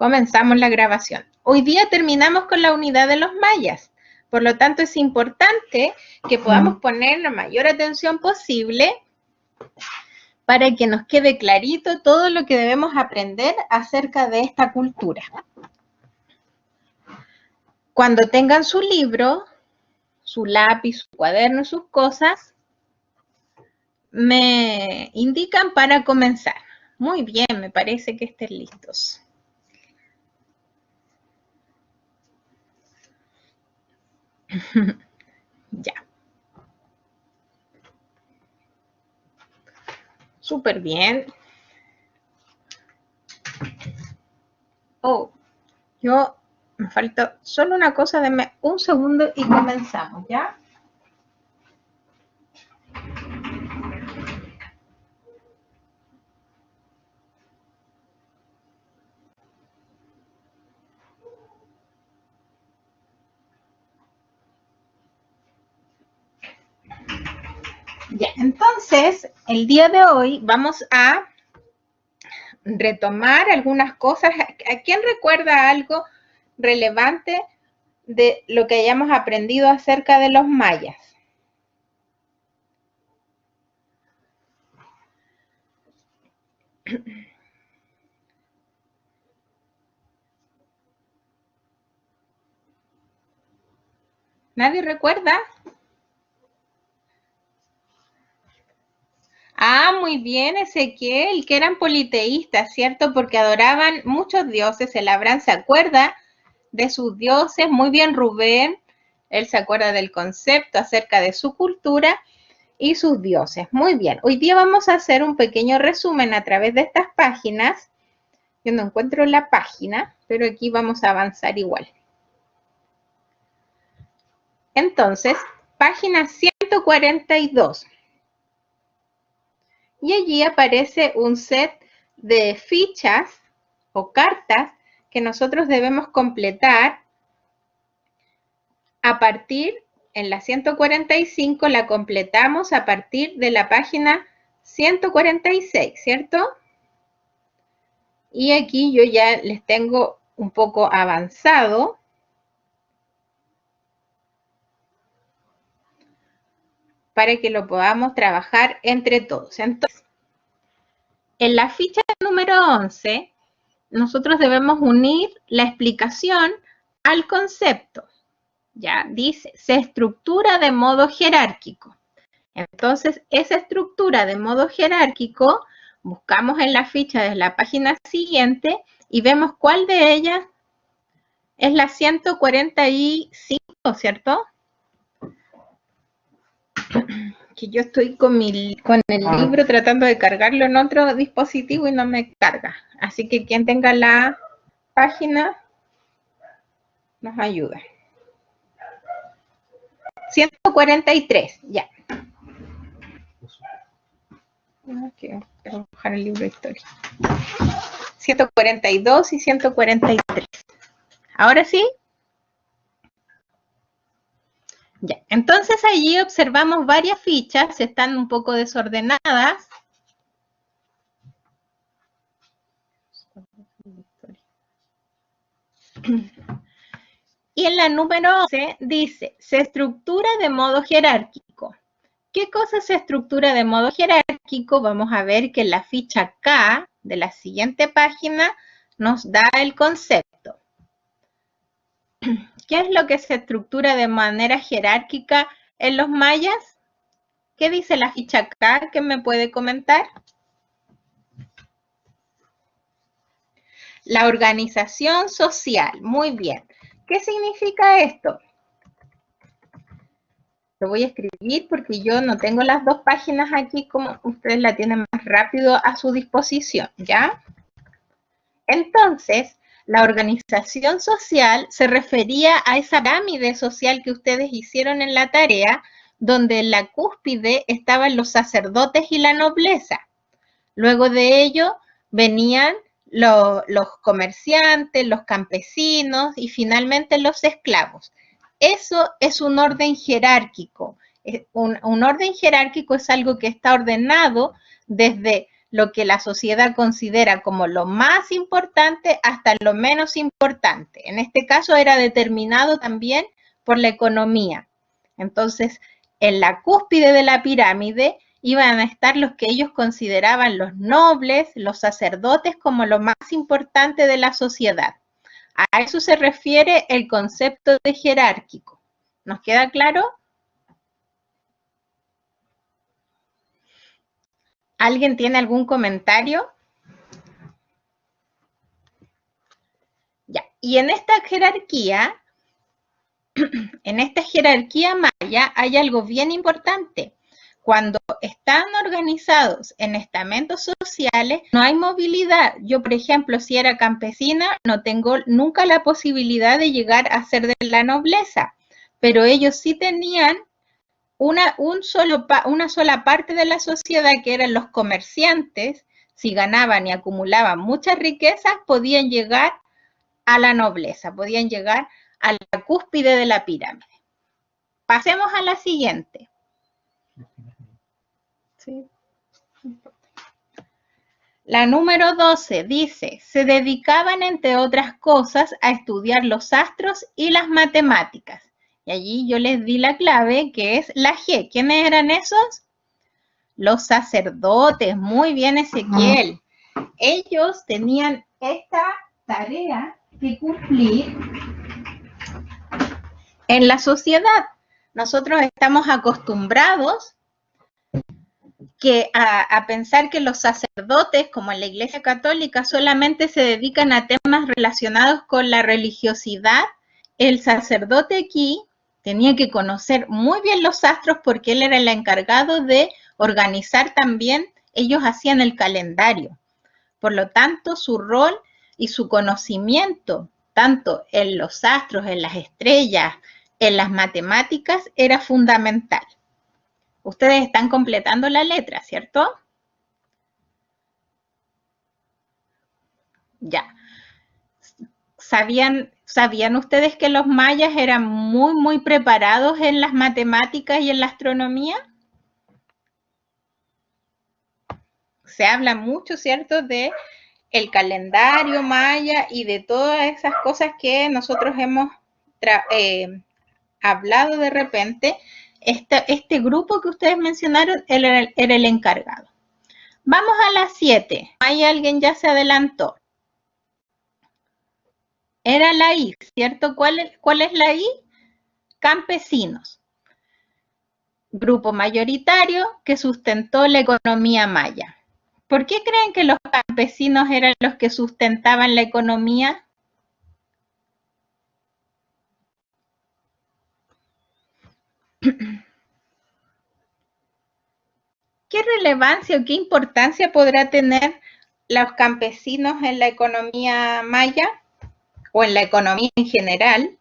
Comenzamos la grabación. Hoy día terminamos con la unidad de los mayas. Por lo tanto, es importante que podamos poner la mayor atención posible para que nos quede clarito todo lo que debemos aprender acerca de esta cultura. Cuando tengan su libro, su lápiz, su cuaderno, sus cosas, me indican para comenzar. Muy bien, me parece que estén listos. Ya. Súper bien. Oh, me falta solo una cosa, denme un segundo y comenzamos, ¿ya? Ya, entonces, el día de hoy vamos a retomar algunas cosas. ¿A quién recuerda algo relevante de lo que hayamos aprendido acerca de los mayas? ¿Nadie recuerda? Ah, muy bien, Ezequiel, que eran politeístas, ¿cierto? Porque adoraban muchos dioses. El Abraham se acuerda de sus dioses. Muy bien, Rubén. Él se acuerda del concepto acerca de su cultura y sus dioses. Muy bien. Hoy día vamos a hacer un pequeño resumen a través de estas páginas. Yo no encuentro la página, pero aquí vamos a avanzar igual. Entonces, página 142. Y allí aparece un set de fichas o cartas que nosotros debemos completar a partir, en la 145 la completamos a partir de la página 146, ¿cierto? Y aquí yo ya les tengo un poco avanzado. Para que lo podamos trabajar entre todos. Entonces, en la ficha número 11, nosotros debemos unir la explicación al concepto. Ya dice, se estructura de modo jerárquico. Entonces, esa estructura de modo jerárquico, buscamos en la ficha de la página siguiente y vemos cuál de ellas es la 145, ¿cierto? Que yo estoy con el libro tratando de cargarlo en otro dispositivo y no me carga. Así que quien tenga la página nos ayuda. 143, ya. Quiero buscar el libro de historia. 142 y 143. ¿Ahora sí? Ya, entonces allí observamos varias fichas, están un poco desordenadas. Y en la número 11 dice, se estructura de modo jerárquico. ¿Qué cosa se estructura de modo jerárquico? Vamos a ver que la ficha K de la siguiente página nos da el concepto. ¿Qué es lo que se estructura de manera jerárquica en los mayas? ¿Qué dice la ficha K? ¿Qué me puede comentar? La organización social. Muy bien. ¿Qué significa esto? Lo voy a escribir porque yo no tengo las dos páginas aquí como ustedes la tienen más rápido a su disposición, ¿ya? Entonces, la organización social se refería a esa pirámide social que ustedes hicieron en la tarea, donde en la cúspide estaban los sacerdotes y la nobleza. Luego de ello venían los comerciantes, los campesinos y finalmente los esclavos. Eso es un orden jerárquico. Un orden jerárquico es algo que está ordenado desde lo que la sociedad considera como lo más importante hasta lo menos importante. En este caso era determinado también por la economía. Entonces, en la cúspide de la pirámide iban a estar los que ellos consideraban los nobles, los sacerdotes, como lo más importante de la sociedad. A eso se refiere el concepto de jerárquico. ¿Nos queda claro? ¿Alguien tiene algún comentario? Ya. Y en esta jerarquía maya hay algo bien importante. Cuando están organizados en estamentos sociales, no hay movilidad. Yo, por ejemplo, si era campesina, no tengo nunca la posibilidad de llegar a ser de la nobleza, pero ellos sí tenían una sola parte de la sociedad, que eran los comerciantes. Si ganaban y acumulaban muchas riquezas, podían llegar a la nobleza, podían llegar a la cúspide de la pirámide. Pasemos a la siguiente. Sí. La número 12 dice, se dedicaban entre otras cosas a estudiar los astros y las matemáticas. Y allí yo les di la clave, que es la G. ¿Quiénes eran esos? Los sacerdotes. Muy bien, Ezequiel. Ellos tenían esta tarea que cumplir en la sociedad. Nosotros estamos acostumbrados a pensar que los sacerdotes, como en la Iglesia Católica, solamente se dedican a temas relacionados con la religiosidad. El sacerdote aquí tenía que conocer muy bien los astros porque él era el encargado de organizar también, ellos hacían el calendario. Por lo tanto, su rol y su conocimiento, tanto en los astros, en las estrellas, en las matemáticas, era fundamental. Ustedes están completando la letra, ¿cierto? Ya. ¿Sabían ustedes que los mayas eran muy preparados en las matemáticas y en la astronomía? Se habla mucho, ¿cierto?, de el calendario maya y de todas esas cosas que nosotros hemos hablado de repente. Este grupo que ustedes mencionaron era el encargado. Vamos a las 7. ¿Hay alguien ya se adelantó? Era la I, ¿cierto? ¿Cuál es la I? Campesinos. Grupo mayoritario que sustentó la economía maya. ¿Por qué creen que los campesinos eran los que sustentaban la economía? ¿Qué relevancia o qué importancia podrá tener los campesinos en la economía maya o en la economía en general?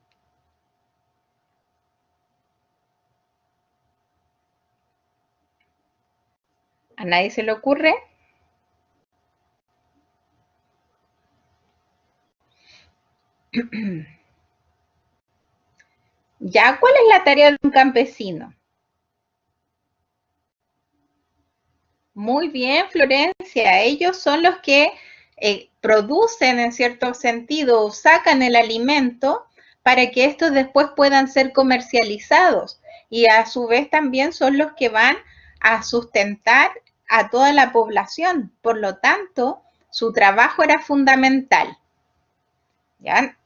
¿A nadie se le ocurre? ¿Ya? ¿Cuál es la tarea de un campesino? Muy bien, Florencia. Ellos son los que producen, en cierto sentido, o sacan el alimento para que estos después puedan ser comercializados. Y a su vez también son los que van a sustentar a toda la población. Por lo tanto, su trabajo era fundamental. ¿Ya?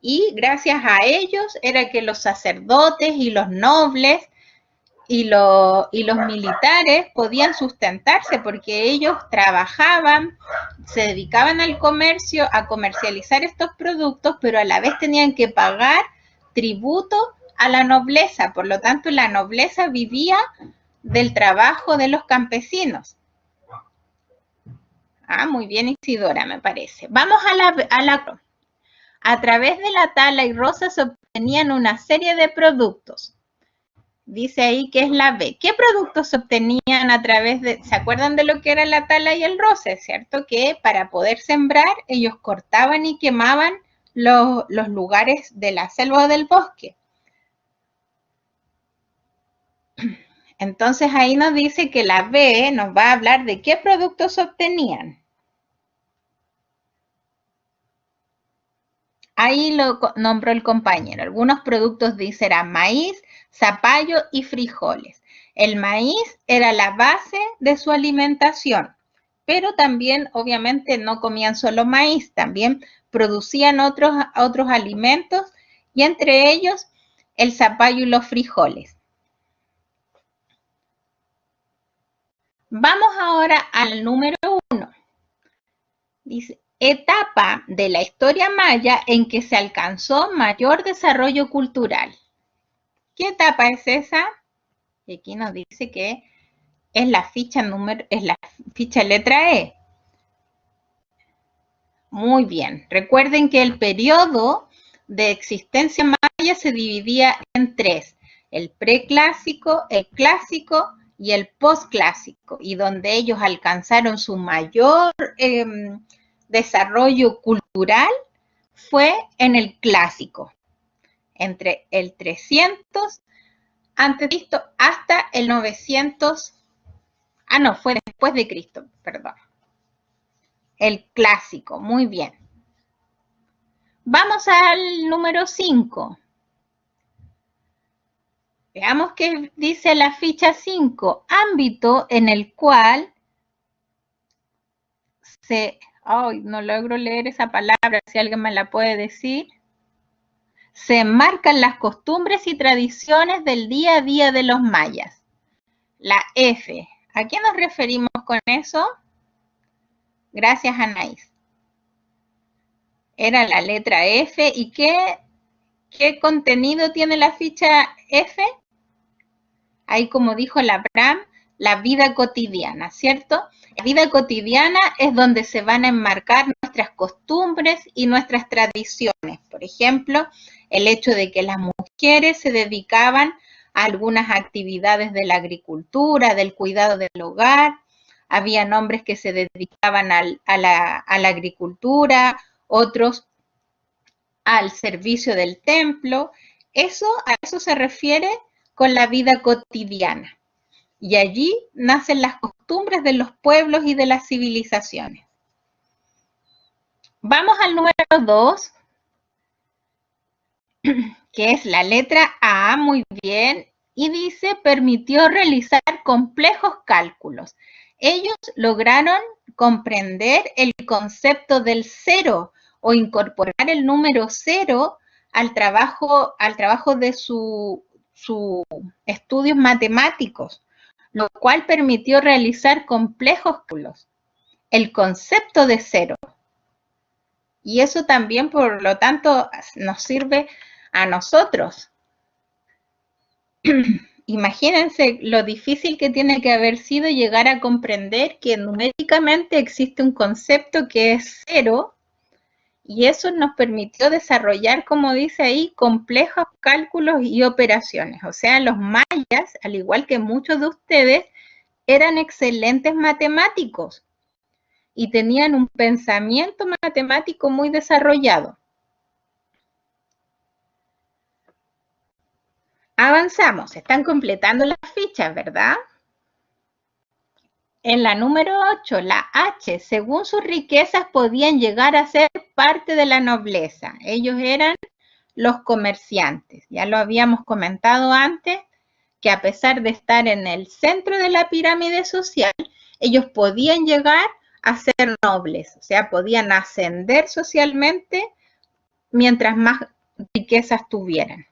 Y gracias a ellos era que los sacerdotes y los nobles y los militares podían sustentarse porque ellos trabajaban, se dedicaban al comercio, a comercializar estos productos, pero a la vez tenían que pagar tributo a la nobleza. Por lo tanto, la nobleza vivía del trabajo de los campesinos. Muy bien, Isidora, me parece. Vamos a través de la tala y roza se obtenían una serie de productos. Dice ahí que es la B. ¿Qué productos se obtenían a través de... ¿Se acuerdan de lo que era la tala y el roce, cierto? Que para poder sembrar, ellos cortaban y quemaban los lugares de la selva o del bosque. Entonces ahí nos dice que la B nos va a hablar de qué productos obtenían. Ahí lo nombró el compañero. Algunos productos dice eran maíz, zapallo y frijoles. El maíz era la base de su alimentación, pero también obviamente no comían solo maíz, también producían otros alimentos y entre ellos el zapallo y los frijoles. Vamos ahora al número 1. Dice, etapa de la historia maya en que se alcanzó mayor desarrollo cultural. ¿Qué etapa es esa? Y aquí nos dice que es la ficha letra E. Muy bien. Recuerden que el periodo de existencia maya se dividía en 3. El preclásico, el clásico y el posclásico. Y donde ellos alcanzaron su mayor desarrollo cultural fue en el clásico. Entre el 300 a.C. hasta el 900. No, fue después de Cristo, perdón. El clásico, muy bien. Vamos al número 5. Veamos qué dice la ficha 5. Ámbito en el cual no logro leer esa palabra, si alguien me la puede decir. Se enmarcan las costumbres y tradiciones del día a día de los mayas. La F. ¿A qué nos referimos con eso? Gracias, Anaís. Era la letra F. ¿Y qué contenido tiene la ficha F? Ahí, como dijo la Bram, la vida cotidiana, ¿cierto? La vida cotidiana es donde se van a enmarcar nuestras costumbres y nuestras tradiciones. Por ejemplo, el hecho de que las mujeres se dedicaban a algunas actividades de la agricultura, del cuidado del hogar. Habían hombres que se dedicaban a la agricultura, otros al servicio del templo. A eso se refiere con la vida cotidiana. Y allí nacen las costumbres de los pueblos y de las civilizaciones. Vamos al número 2, que es la letra A, muy bien, y dice, permitió realizar complejos cálculos. Ellos lograron comprender el concepto del cero o incorporar el número 0 al trabajo de sus estudios matemáticos, lo cual permitió realizar complejos cálculos. El concepto de cero. Y eso también, por lo tanto, nos sirve a nosotros. Imagínense lo difícil que tiene que haber sido llegar a comprender que numéricamente existe un concepto que es cero, y eso nos permitió desarrollar, como dice ahí, complejos cálculos y operaciones. O sea, los mayas, al igual que muchos de ustedes, eran excelentes matemáticos y tenían un pensamiento matemático muy desarrollado. Avanzamos, están completando las fichas, ¿verdad? En la número 8, la H, según sus riquezas podían llegar a ser parte de la nobleza. Ellos eran los comerciantes. Ya lo habíamos comentado antes, que a pesar de estar en el centro de la pirámide social, ellos podían llegar a ser nobles, o sea, podían ascender socialmente mientras más riquezas tuvieran.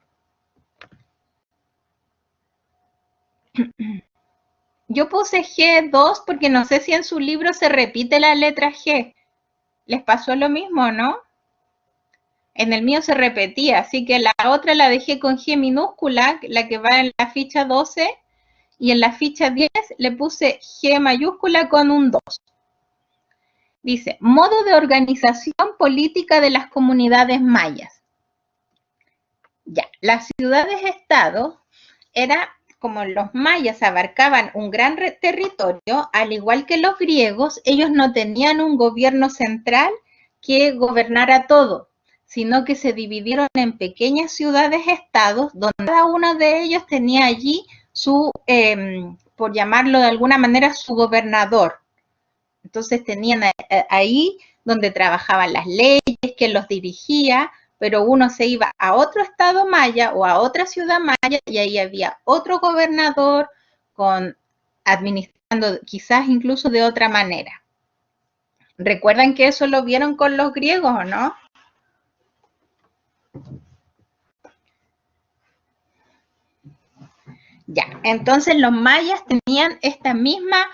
Yo puse G2 porque no sé si en su libro se repite la letra G. ¿Les pasó lo mismo, no? En el mío se repetía, así que la otra la dejé con G minúscula, la que va en la ficha 12, y en la ficha 10 le puse G mayúscula con un 2. Dice, modo de organización política de las comunidades mayas. Ya, las ciudades-estado era, como los mayas abarcaban un gran territorio, al igual que los griegos, ellos no tenían un gobierno central que gobernara todo, sino que se dividieron en pequeñas ciudades-estados, donde cada uno de ellos tenía allí por llamarlo de alguna manera, su gobernador. Entonces tenían ahí donde trabajaban las leyes, que los dirigía, pero uno se iba a otro estado maya o a otra ciudad maya y ahí había otro gobernador administrando quizás incluso de otra manera. ¿Recuerdan que eso lo vieron con los griegos o no? Ya, entonces los mayas tenían esta misma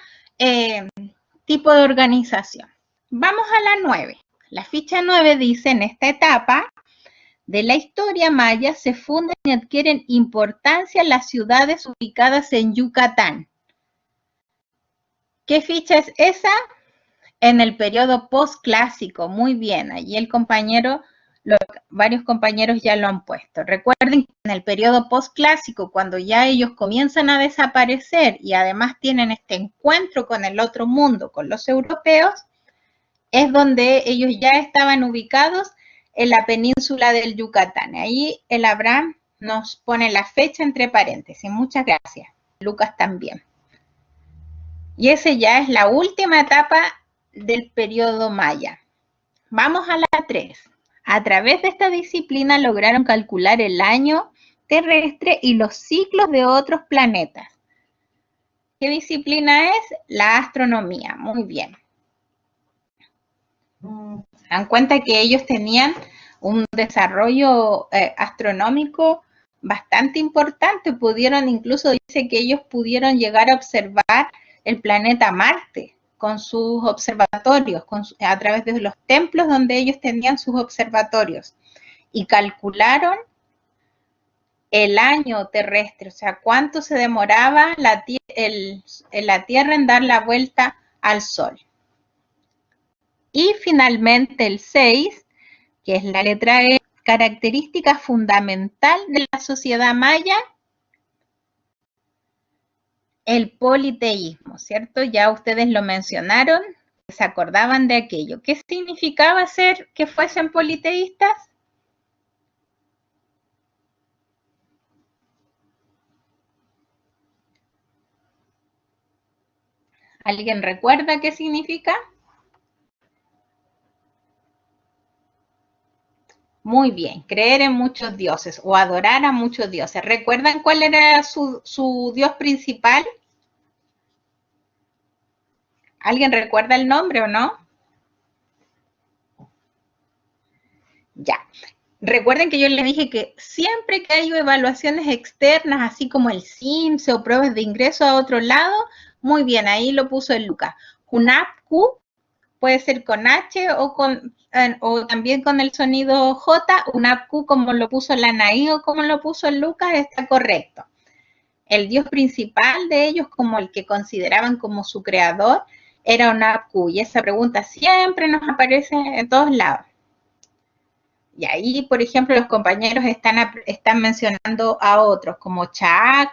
tipo de organización. Vamos a la 9. La ficha 9 dice, en esta etapa de la historia maya se fundan y adquieren importancia las ciudades ubicadas en Yucatán. ¿Qué ficha es esa? En el periodo postclásico, muy bien, allí el compañero, varios compañeros ya lo han puesto. Recuerden que en el periodo postclásico, cuando ya ellos comienzan a desaparecer y además tienen este encuentro con el otro mundo, con los europeos, es donde ellos ya estaban ubicados en la península del Yucatán. Ahí el Abraham nos pone la fecha entre paréntesis. Muchas gracias. Lucas también. Y esa ya es la última etapa del periodo maya. Vamos a la 3. A través de esta disciplina lograron calcular el año terrestre y los ciclos de otros planetas. ¿Qué disciplina es? La astronomía. Muy bien. Se dan cuenta que ellos tenían un desarrollo astronómico bastante importante. Pudieron, incluso dice que ellos pudieron llegar a observar el planeta Marte con sus observatorios, a través de los templos donde ellos tenían sus observatorios, y calcularon el año terrestre, o sea, cuánto se demoraba la Tierra en dar la vuelta al Sol. Y finalmente el 6, que es la letra E, característica fundamental de la sociedad maya, el politeísmo, ¿cierto? Ya ustedes lo mencionaron, se acordaban de aquello. ¿Qué significaba ser que fuesen politeístas? ¿Alguien recuerda qué significa? Muy bien, creer en muchos dioses o adorar a muchos dioses. ¿Recuerdan cuál era su dios principal? ¿Alguien recuerda el nombre o no? Ya. Recuerden que yo les dije que siempre que hay evaluaciones externas, así como el CIMSE o pruebas de ingreso a otro lado, muy bien, ahí lo puso el Lucas. Hunapku puede ser con H o también con el sonido J. Hunapku, como lo puso la Anaí o como lo puso el Lucas, está correcto. El dios principal de ellos, como el que consideraban como su creador, era Hunapku. Y esa pregunta siempre nos aparece en todos lados. Y ahí, por ejemplo, los compañeros están mencionando a otros, como Chaak,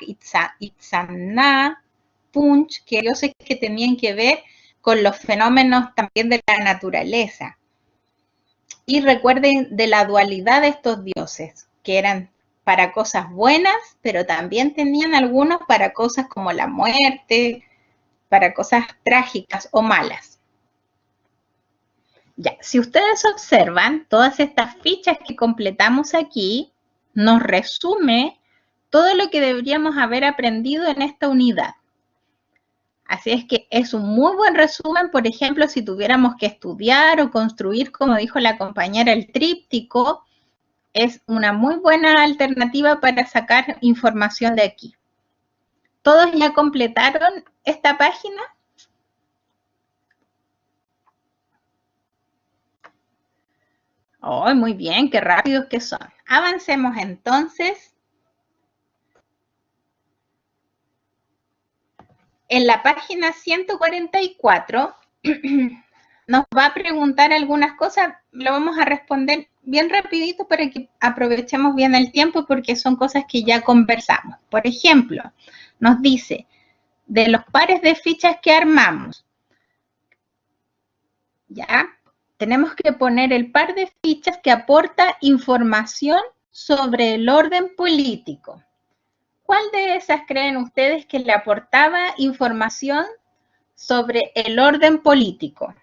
Itzamna, Punch, que dioses que tenían que ver con los fenómenos también de la naturaleza. Y recuerden de la dualidad de estos dioses, que eran para cosas buenas, pero también tenían algunos para cosas como la muerte, para cosas trágicas o malas. Ya, si ustedes observan, todas estas fichas que completamos aquí nos resume todo lo que deberíamos haber aprendido en esta unidad. Así es que es un muy buen resumen, por ejemplo, si tuviéramos que estudiar o construir, como dijo la compañera, el tríptico, es una muy buena alternativa para sacar información de aquí. ¿Todos ya completaron esta página? Oh, muy bien, qué rápidos que son. Avancemos entonces. En la página 144 nos va a preguntar algunas cosas, lo vamos a responder bien rapidito para que aprovechemos bien el tiempo porque son cosas que ya conversamos. Por ejemplo, nos dice, de los pares de fichas que armamos, ¿ya? Tenemos que poner el par de fichas que aporta información sobre el orden político. ¿cuál de esas creen ustedes que le aportaba información sobre el orden político?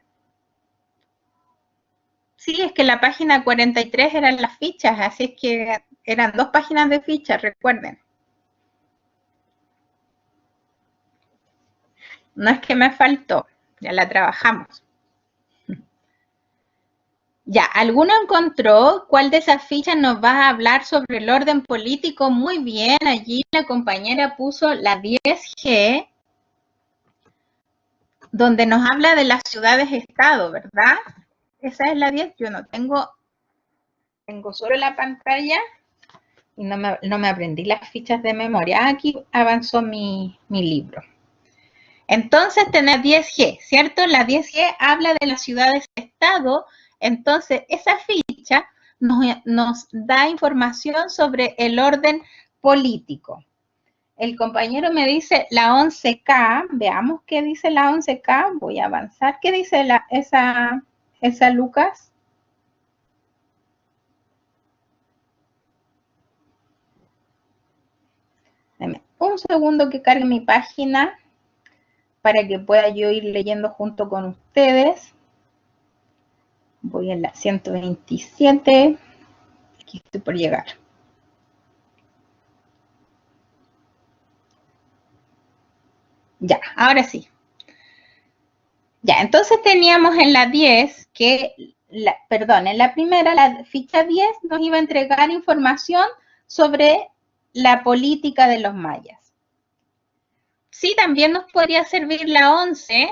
Sí, es que la página 43 eran las fichas, así es que eran 2 páginas de fichas, recuerden. No es que me faltó, ya la trabajamos. Ya, ¿alguno encontró cuál de esas fichas nos va a hablar sobre el orden político? Muy bien, allí la compañera puso la 10G, donde nos habla de las ciudades-estado, ¿verdad? Esa es la 10, yo no tengo solo la pantalla y no me aprendí las fichas de memoria. Aquí avanzó mi libro. Entonces tenés 10G, ¿cierto? La 10G habla de las ciudades-estado, entonces esa ficha nos da información sobre el orden político. El compañero me dice la 11K, veamos qué dice la 11K, voy a avanzar. ¿Qué dice esa Lucas? Dame un segundo que cargue mi página para que pueda yo ir leyendo junto con ustedes. Voy en la 127, aquí estoy por llegar. Ya, ahora sí. Ya, entonces teníamos en la 10 que, en la primera, la ficha 10 nos iba a entregar información sobre la política de los mayas. Sí, también nos podría servir la 11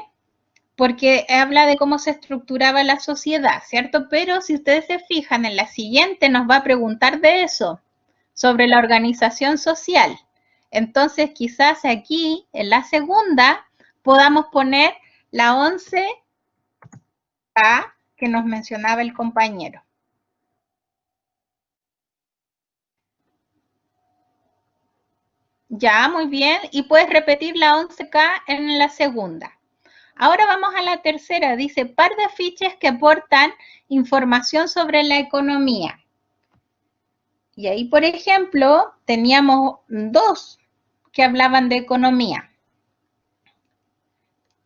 porque habla de cómo se estructuraba la sociedad, ¿cierto? Pero si ustedes se fijan, en la siguiente nos va a preguntar de eso, sobre la organización social. Entonces, quizás aquí, en la segunda, podamos poner la 11K que nos mencionaba el compañero. Ya, muy bien. Y puedes repetir la 11K en la segunda. Ahora vamos a la tercera. Dice, par de afiches que aportan información sobre la economía. Y ahí, por ejemplo, teníamos 2 que hablaban de economía.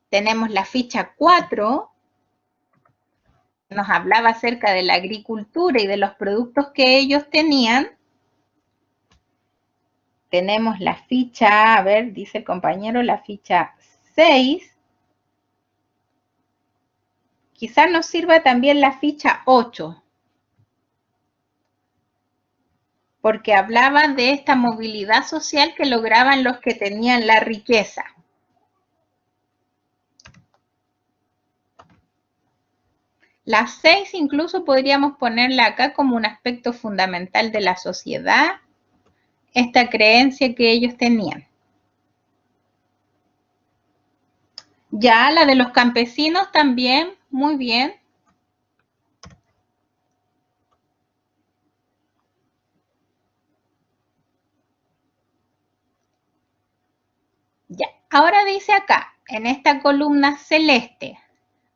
Tenemos la ficha 4, que nos hablaba acerca de la agricultura y de los productos que ellos tenían. Tenemos la ficha, a ver, dice el compañero, la ficha 6. Quizás nos sirva también la ficha 8, porque hablaban de esta movilidad social que lograban los que tenían la riqueza. La 6 incluso podríamos ponerla acá como un aspecto fundamental de la sociedad, esta creencia que ellos tenían. Ya la de los campesinos también, muy bien. Ya, ahora dice acá, en esta columna celeste,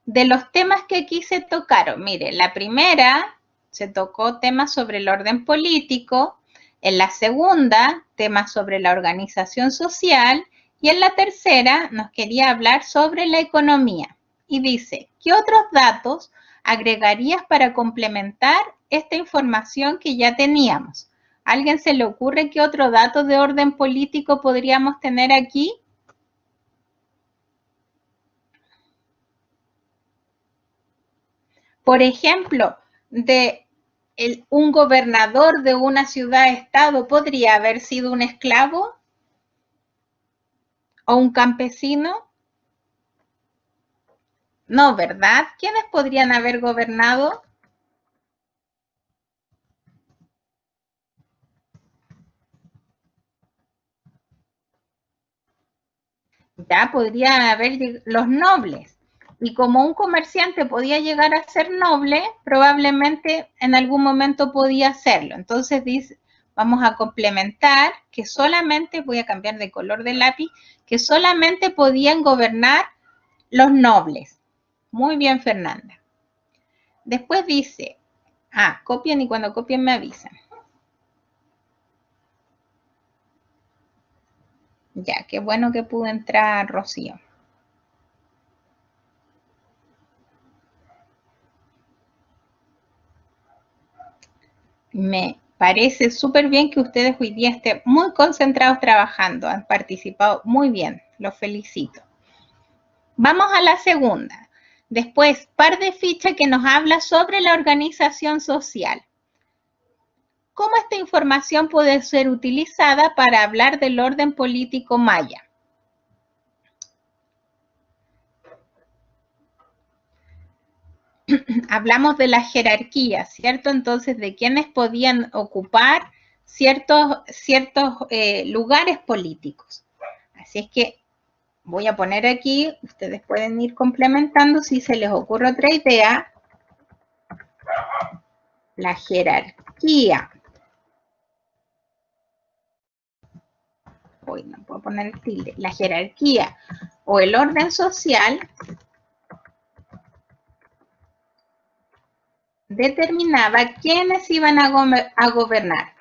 de los temas que aquí se tocaron, mire, la primera se tocó temas sobre el orden político, en la segunda, temas sobre la organización social, y en la tercera nos quería hablar sobre la economía. Y dice, ¿qué otros datos agregarías para complementar esta información que ya teníamos? ¿A alguien se le ocurre qué otro dato de orden político podríamos tener aquí? Por ejemplo, un gobernador de una ciudad-estado podría haber sido un esclavo o un campesino. No, ¿verdad? ¿Quiénes podrían haber gobernado? Ya podría haber los nobles. Y como un comerciante podía llegar a ser noble, probablemente en algún momento podía hacerlo. Entonces dice, vamos a complementar que solamente, voy a cambiar de color de lápiz, que solamente podían gobernar los nobles. Muy bien, Fernanda. Después dice, copian y cuando copien me avisan. Ya, qué bueno que pudo entrar Rocío. Me parece súper bien que ustedes hoy día estén muy concentrados trabajando, han participado muy bien, los felicito. Vamos a la segunda. Después, par de ficha que nos habla sobre la organización social. ¿Cómo esta información puede ser utilizada para hablar del orden político maya? Hablamos de la jerarquía, ¿cierto? Entonces, de quiénes podían ocupar ciertos lugares políticos. Así es que voy a poner aquí, ustedes pueden ir complementando si se les ocurre otra idea. La jerarquía. Hoy no puedo poner el tilde. La jerarquía o el orden social determinaba quiénes iban a gobernar.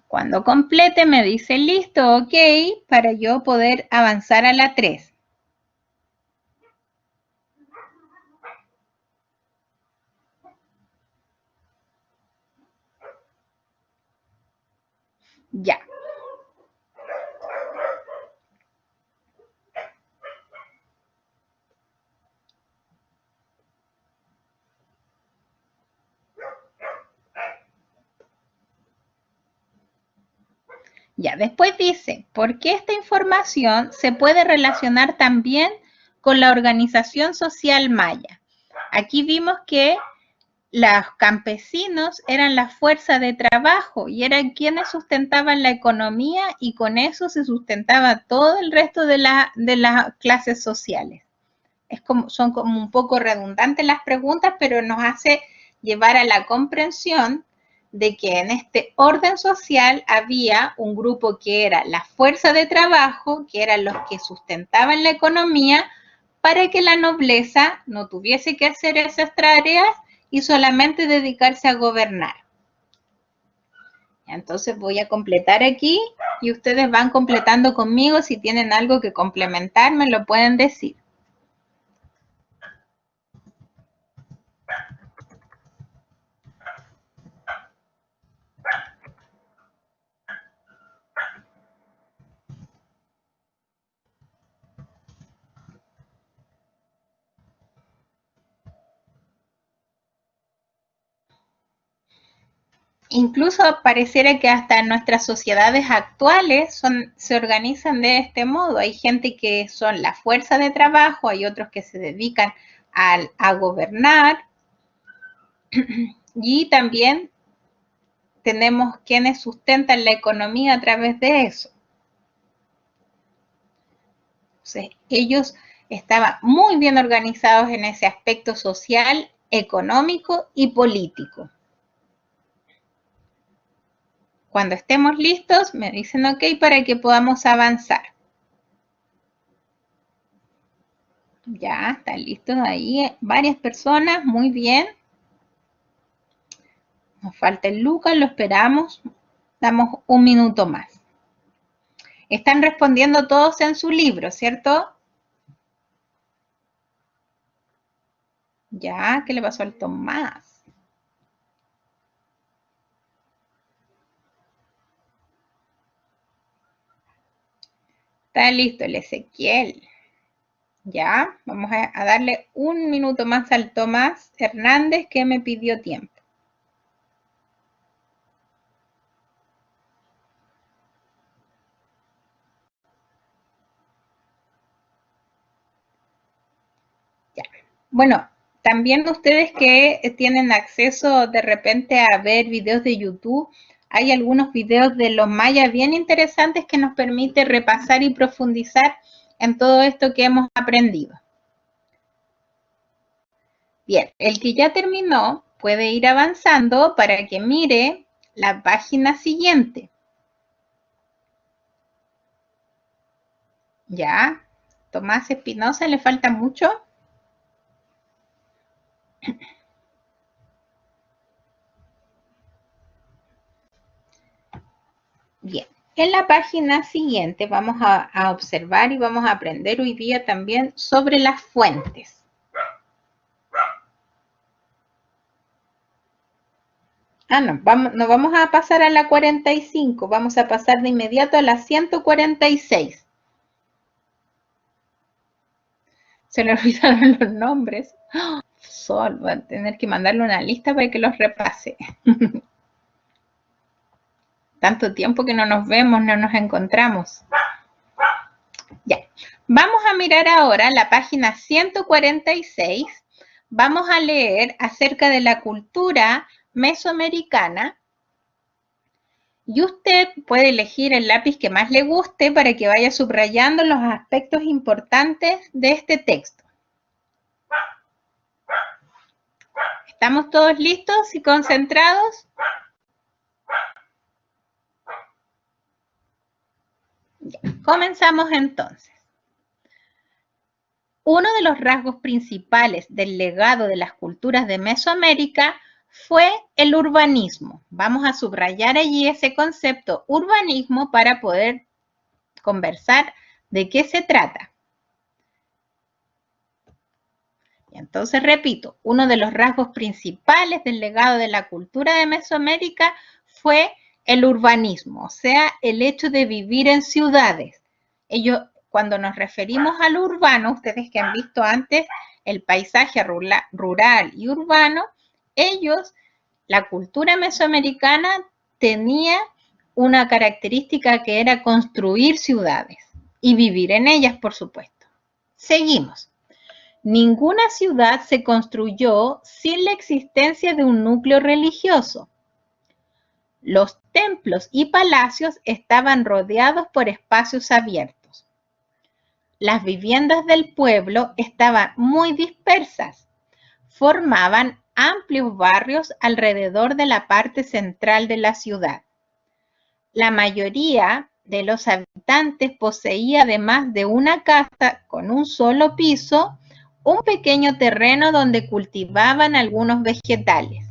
Cuando complete me dice listo, ok, para yo poder avanzar a la 3. Ya. Ya, después dice, ¿por qué esta información se puede relacionar también con la organización social maya? Aquí vimos que los campesinos eran la fuerza de trabajo y eran quienes sustentaban la economía y con eso se sustentaba todo el resto de las clases sociales. Son como un poco redundantes las preguntas, pero nos hace llevar a la comprensión de que en este orden social había un grupo que era la fuerza de trabajo, que eran los que sustentaban la economía, para que la nobleza no tuviese que hacer esas tareas y solamente dedicarse a gobernar. Entonces voy a completar aquí y ustedes van completando conmigo. Si tienen algo que complementar, me lo pueden decir. Incluso pareciera que hasta en nuestras sociedades actuales se organizan de este modo. Hay gente que son la fuerza de trabajo, hay otros que se dedican a gobernar y también tenemos quienes sustentan la economía a través de eso. Entonces, ellos estaban muy bien organizados en ese aspecto social, económico y político. Cuando estemos listos, me dicen ok para que podamos avanzar. Ya, están listos ahí varias personas, muy bien. Nos falta el Lucas, lo esperamos. Damos un minuto más. Están respondiendo todos en su libro, ¿cierto? Ya, ¿qué le pasó al Tomás? Está listo el Ezequiel. Ya, vamos a darle un minuto más al Tomás Hernández que me pidió tiempo. Ya. Bueno, también ustedes que tienen acceso de repente a ver videos de YouTube, hay algunos videos de los mayas bien interesantes que nos permite repasar y profundizar en todo esto que hemos aprendido. Bien, el que ya terminó puede ir avanzando para que mire la página siguiente. Ya, Tomás Espinosa, ¿le falta mucho? Bien, en la página siguiente vamos a observar y vamos a aprender hoy día también sobre las fuentes. No vamos a pasar a la 45, vamos a pasar de inmediato a la 146. Se le olvidaron los nombres. Sol, va a tener que mandarle una lista para que los repase. Tanto tiempo que no nos vemos, no nos encontramos. Ya, vamos a mirar ahora la página 146. Vamos a leer acerca de la cultura mesoamericana y usted puede elegir el lápiz que más le guste para que vaya subrayando los aspectos importantes de este texto. ¿Estamos todos listos y concentrados? Ya, comenzamos entonces. Uno de los rasgos principales del legado de las culturas de Mesoamérica fue el urbanismo. Vamos a subrayar allí ese concepto urbanismo para poder conversar de qué se trata. Entonces, repito, uno de los rasgos principales del legado de la cultura de Mesoamérica fue el urbanismo, o sea, el hecho de vivir en ciudades. Cuando nos referimos al urbano, ustedes que han visto antes el paisaje rural y urbano, la cultura mesoamericana tenía una característica que era construir ciudades y vivir en ellas, por supuesto. Seguimos. Ninguna ciudad se construyó sin la existencia de un núcleo religioso. Los templos y palacios estaban rodeados por espacios abiertos. Las viviendas del pueblo estaban muy dispersas. Formaban amplios barrios alrededor de la parte central de la ciudad. La mayoría de los habitantes poseía, además de una casa con un solo piso, un pequeño terreno donde cultivaban algunos vegetales.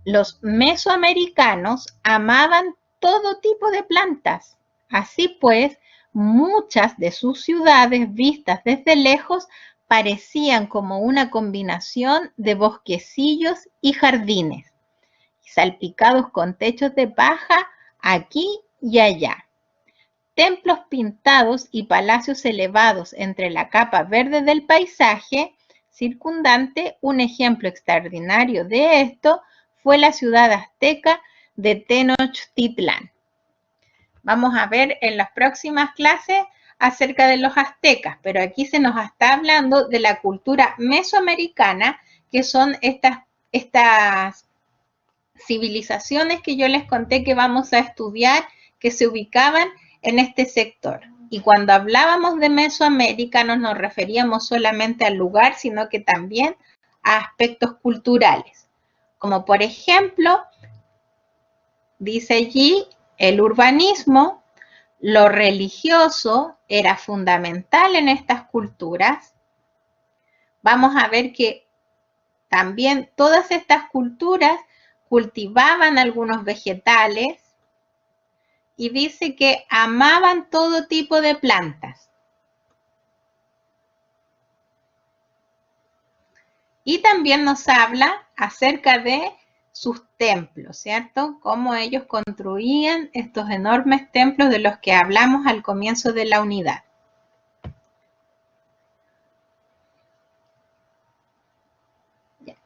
Los mesoamericanos amaban todo tipo de plantas. Así pues, muchas de sus ciudades vistas desde lejos parecían como una combinación de bosquecillos y jardines, salpicados con techos de paja aquí y allá. Templos pintados y palacios elevados entre la capa verde del paisaje circundante. Un ejemplo extraordinario de esto fue la ciudad azteca de Tenochtitlán. Vamos a ver en las próximas clases acerca de los aztecas, pero aquí se nos está hablando de la cultura mesoamericana, que son estas civilizaciones que yo les conté que vamos a estudiar, que se ubicaban en este sector. Y cuando hablábamos de Mesoamérica no nos referíamos solamente al lugar, sino que también a aspectos culturales. Como por ejemplo, dice allí, el urbanismo, lo religioso era fundamental en estas culturas. Vamos a ver que también todas estas culturas cultivaban algunos vegetales, y dice que amaban todo tipo de plantas. Y también nos habla acerca de sus templos, ¿cierto? Cómo ellos construían estos enormes templos de los que hablamos al comienzo de la unidad.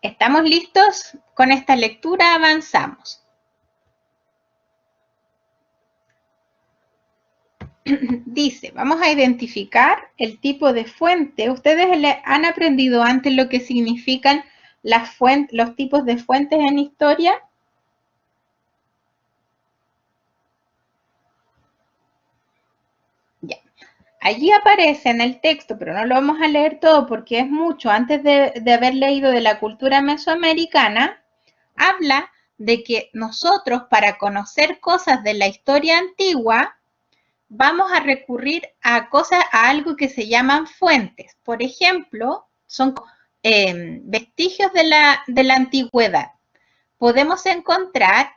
¿Estamos listos? Con esta lectura avanzamos. Dice, vamos a identificar el tipo de fuente. Ustedes han aprendido antes lo que significan los tipos de fuentes en historia. Ya. Allí aparece en el texto, pero no lo vamos a leer todo porque es mucho. Antes de haber leído de la cultura mesoamericana, habla de que nosotros, para conocer cosas de la historia antigua, vamos a recurrir a algo que se llaman fuentes. Por ejemplo, son vestigios de la antigüedad. Podemos encontrar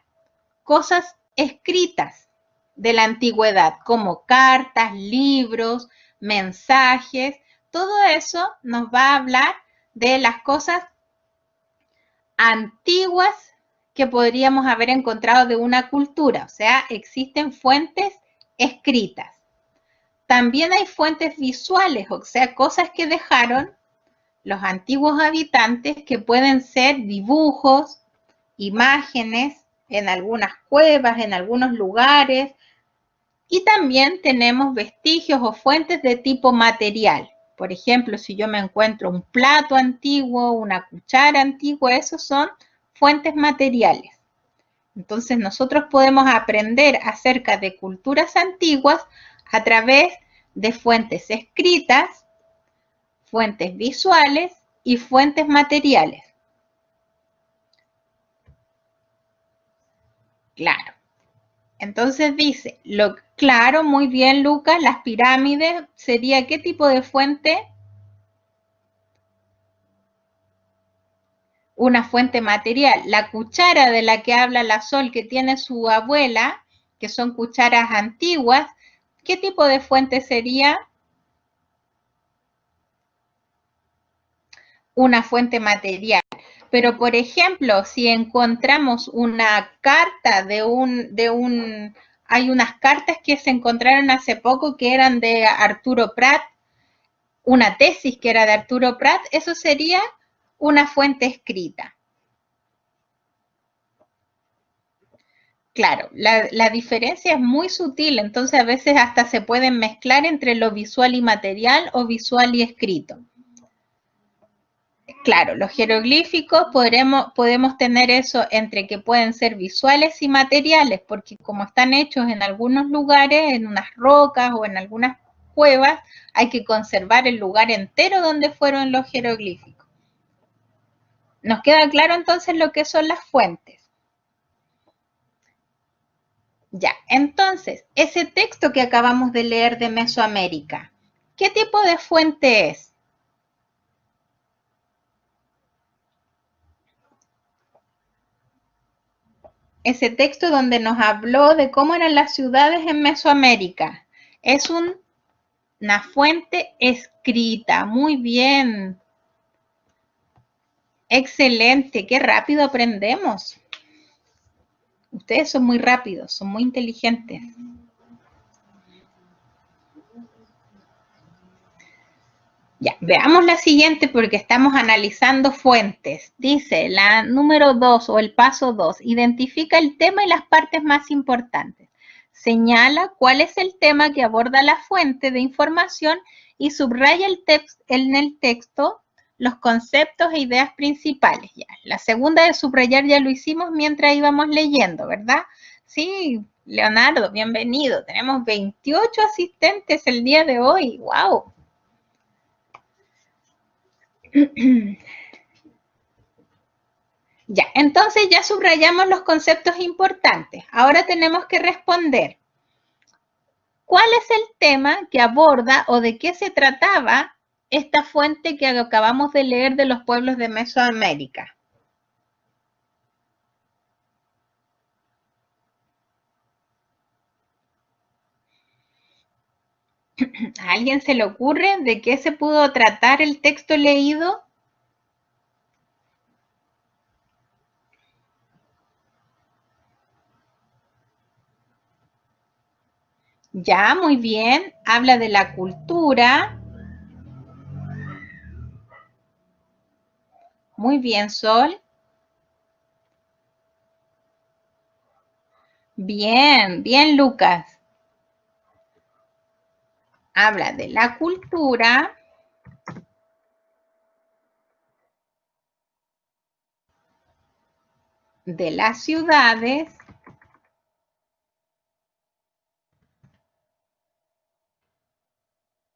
cosas escritas de la antigüedad, como cartas, libros, mensajes. Todo eso nos va a hablar de las cosas antiguas que podríamos haber encontrado de una cultura. O sea, existen fuentes escritas. También hay fuentes visuales, o sea, cosas que dejaron los antiguos habitantes que pueden ser dibujos, imágenes en algunas cuevas, en algunos lugares. Y también tenemos vestigios o fuentes de tipo material. Por ejemplo, si yo me encuentro un plato antiguo, una cuchara antigua, esos son fuentes materiales. Entonces nosotros podemos aprender acerca de culturas antiguas a través de fuentes escritas, fuentes visuales y fuentes materiales. Claro. Entonces dice, claro, muy bien, Lucas, las pirámides sería ¿qué tipo de fuente? Una fuente material. La cuchara de la que habla la Sol, que tiene su abuela, que son cucharas antiguas, ¿qué tipo de fuente sería? Una fuente material. Pero, por ejemplo, si encontramos una carta hay unas cartas que se encontraron hace poco que eran de Arturo Prat, una tesis que era de Arturo Prat, eso sería una fuente escrita. Claro, la diferencia es muy sutil, entonces a veces hasta se pueden mezclar entre lo visual y material o visual y escrito. Claro, los jeroglíficos podemos tener eso entre que pueden ser visuales y materiales, porque como están hechos en algunos lugares, en unas rocas o en algunas cuevas, hay que conservar el lugar entero donde fueron los jeroglíficos. ¿Nos queda claro entonces lo que son las fuentes? Ya, entonces, ese texto que acabamos de leer de Mesoamérica, ¿qué tipo de fuente es? Ese texto donde nos habló de cómo eran las ciudades en Mesoamérica. Es una fuente escrita. Muy bien. Excelente. Qué rápido aprendemos. Ustedes son muy rápidos, son muy inteligentes. Ya, veamos la siguiente porque estamos analizando fuentes. Dice la número 2 o el paso 2, identifica el tema y las partes más importantes. Señala cuál es el tema que aborda la fuente de información y subraya en el texto los conceptos e ideas principales. Ya, la segunda de subrayar ya lo hicimos mientras íbamos leyendo, ¿verdad? Sí, Leonardo, bienvenido. Tenemos 28 asistentes el día de hoy. ¡Wow! Ya, entonces ya subrayamos los conceptos importantes. Ahora tenemos que responder. ¿Cuál es el tema que aborda o de qué se trataba esta fuente que acabamos de leer de los pueblos de Mesoamérica? ¿A alguien se le ocurre de qué se pudo tratar el texto leído? Ya, muy bien. Habla de la cultura. Muy bien, Sol. Bien, bien, Lucas. Habla de la cultura, de las ciudades,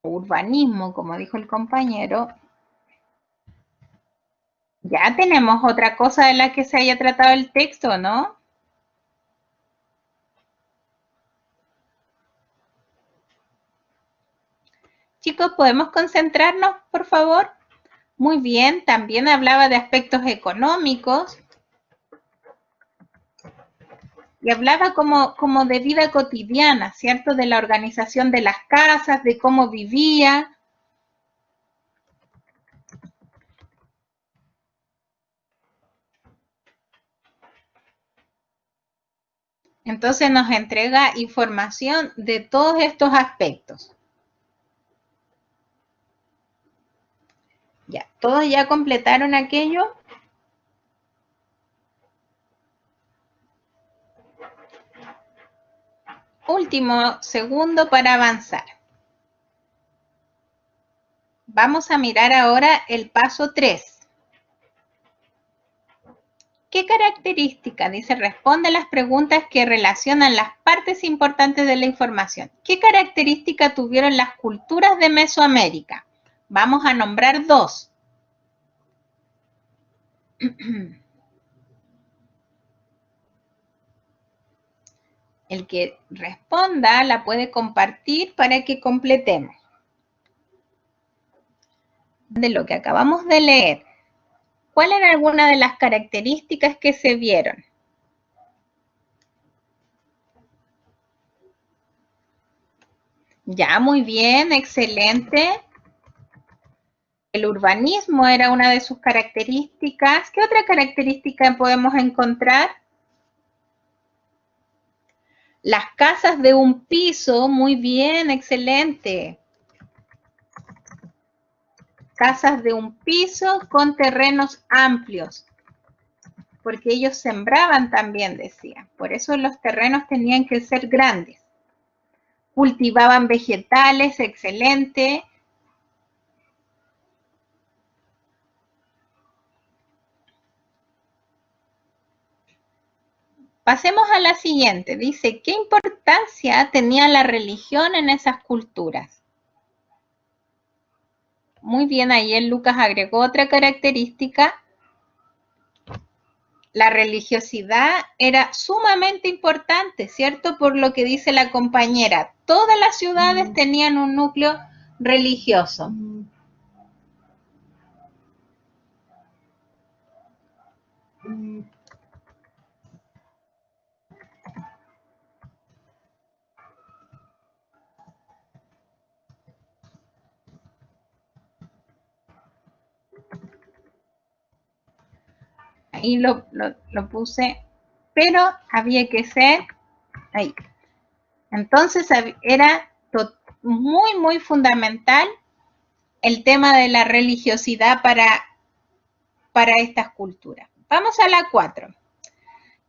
urbanismo, como dijo el compañero. Ya tenemos otra cosa de la que se haya tratado el texto, ¿no? Chicos, ¿podemos concentrarnos, por favor? Muy bien, también hablaba de aspectos económicos y hablaba como de vida cotidiana, ¿cierto? De la organización de las casas, de cómo vivía. Entonces nos entrega información de todos estos aspectos. Ya, ¿todos ya completaron aquello? Último segundo para avanzar. Vamos a mirar ahora el paso 3. ¿Qué característica? Dice, responde a las preguntas que relacionan las partes importantes de la información. ¿Qué característica tuvieron las culturas de Mesoamérica? Vamos a nombrar 2. El que responda la puede compartir para que completemos. De lo que acabamos de leer, ¿cuáles eran algunas de las características que se vieron? Ya, muy bien, excelente. El urbanismo era una de sus características. ¿Qué otra característica podemos encontrar? Las casas de un piso, muy bien, excelente. Casas de un piso con terrenos amplios, porque ellos sembraban también, decía. Por eso los terrenos tenían que ser grandes. Cultivaban vegetales, excelente. Pasemos a la siguiente. Dice, ¿qué importancia tenía la religión en esas culturas? Muy bien, ahí el Lucas agregó otra característica. La religiosidad era sumamente importante, ¿cierto? Por lo que dice la compañera. Todas las ciudades tenían un núcleo religioso. Ahí lo puse, pero había que ser ahí. Entonces era muy, muy fundamental el tema de la religiosidad para estas culturas. Vamos a la 4.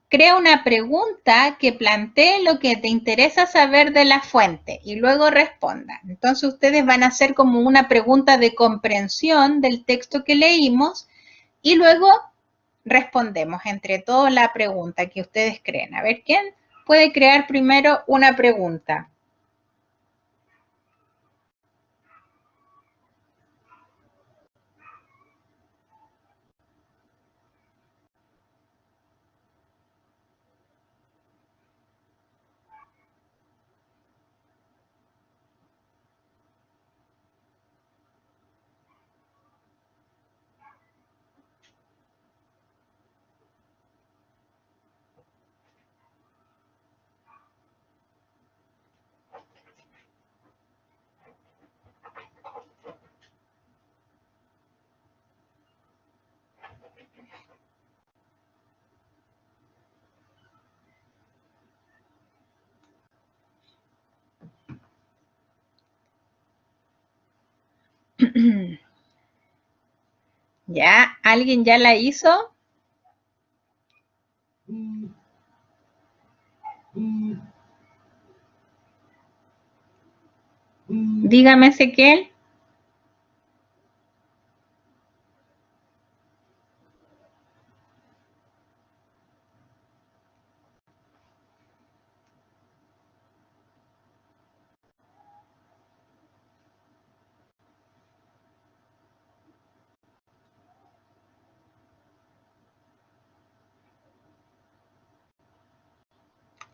Crea una pregunta que plantee lo que te interesa saber de la fuente y luego responda. Entonces ustedes van a hacer como una pregunta de comprensión del texto que leímos y luego respondemos entre todos la pregunta que ustedes creen. A ver, ¿quién puede crear primero una pregunta? ¿Ya? ¿Alguien ya la hizo? Dígame, Ezequiel.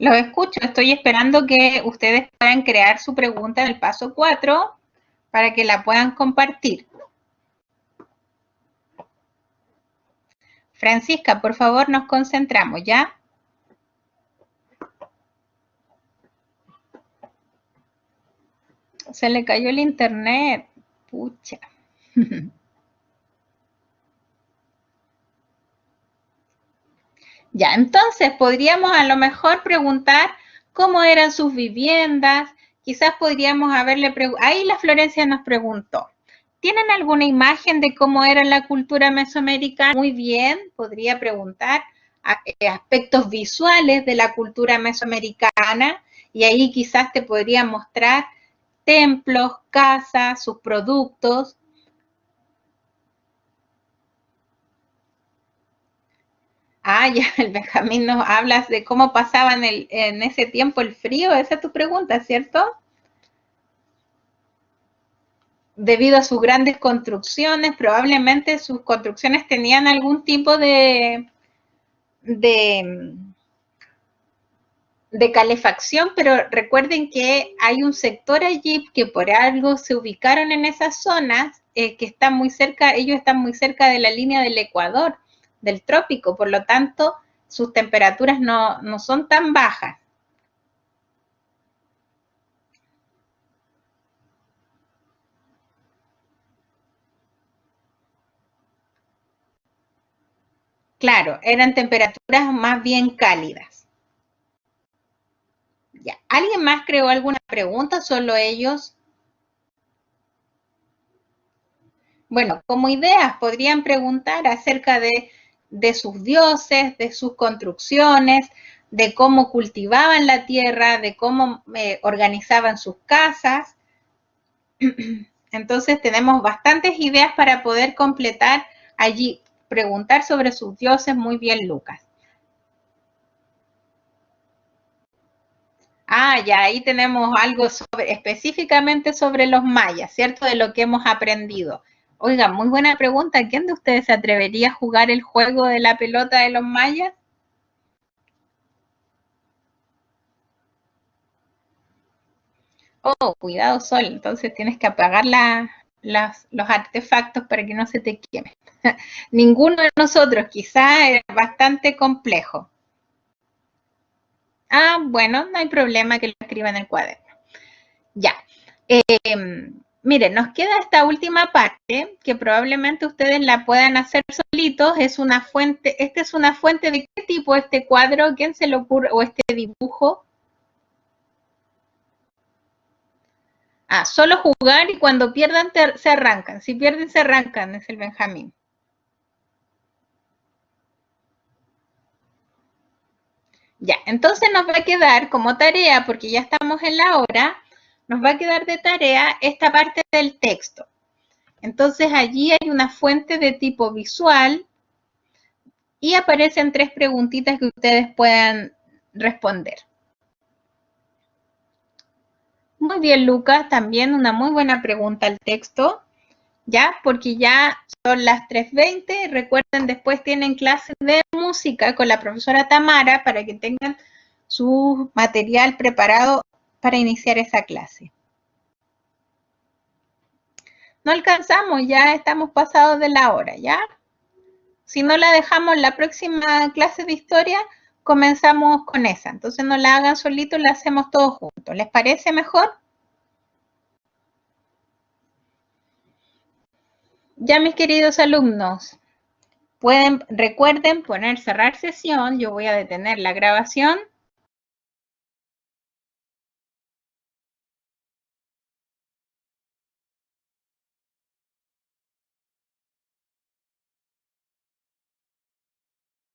Los escucho, estoy esperando que ustedes puedan crear su pregunta en el paso 4 para que la puedan compartir. Francisca, por favor, nos concentramos, ¿ya? Se le cayó el internet. Pucha. Ya, entonces podríamos a lo mejor preguntar cómo eran sus viviendas. Quizás podríamos haberle preguntado. Ahí la Florencia nos preguntó. ¿Tienen alguna imagen de cómo era la cultura mesoamericana? Muy bien, podría preguntar aspectos visuales de la cultura mesoamericana y ahí quizás te podría mostrar templos, casas, sus productos. Ah, ya, el Benjamín nos hablas de cómo pasaban en ese tiempo el frío, esa es tu pregunta, ¿cierto? Debido a sus grandes construcciones, probablemente sus construcciones tenían algún tipo de calefacción, pero recuerden que hay un sector allí que por algo se ubicaron en esas zonas que están muy cerca, ellos están muy cerca de la línea del Ecuador, del trópico, por lo tanto sus temperaturas no son tan bajas. Claro, eran temperaturas más bien cálidas. Ya. ¿Alguien más creó alguna pregunta? ¿Solo ellos? Bueno, como ideas podrían preguntar acerca de sus dioses, de sus construcciones, de cómo cultivaban la tierra, de cómo organizaban sus casas. Entonces tenemos bastantes ideas para poder completar allí, preguntar sobre sus dioses. Muy bien, Lucas. Ah, ya ahí tenemos algo específicamente sobre los mayas, ¿cierto? De lo que hemos aprendido. Oiga, muy buena pregunta. ¿Quién de ustedes se atrevería a jugar el juego de la pelota de los mayas? Oh, cuidado, Sol. Entonces tienes que apagar los artefactos para que no se te queme. Ninguno de nosotros, quizá era bastante complejo. Ah, bueno, no hay problema que lo escriba en el cuaderno. Ya. Miren, nos queda esta última parte que probablemente ustedes la puedan hacer solitos. Es una fuente, esta es una fuente de qué tipo este cuadro, ¿quién se le ocurre? O este dibujo. Ah, solo jugar y cuando pierdan se arrancan. Si pierden se arrancan, es el Benjamín. Ya, entonces nos va a quedar como tarea, porque ya estamos en la hora, nos va a quedar de tarea esta parte del texto. Entonces allí hay una fuente de tipo visual y aparecen 3 preguntitas que ustedes puedan responder. Muy bien, Lucas, también una muy buena pregunta al texto, ¿ya? Porque ya son las 3:20, recuerden, después tienen clases de música con la profesora Tamara para que tengan su material preparado para iniciar esa clase. No alcanzamos, ya estamos pasados de la hora, ¿ya? Si no la dejamos la próxima clase de historia, comenzamos con esa. Entonces no la hagan solito, la hacemos todos juntos. ¿Les parece mejor? Ya, mis queridos alumnos, recuerden poner cerrar sesión. Yo voy a detener la grabación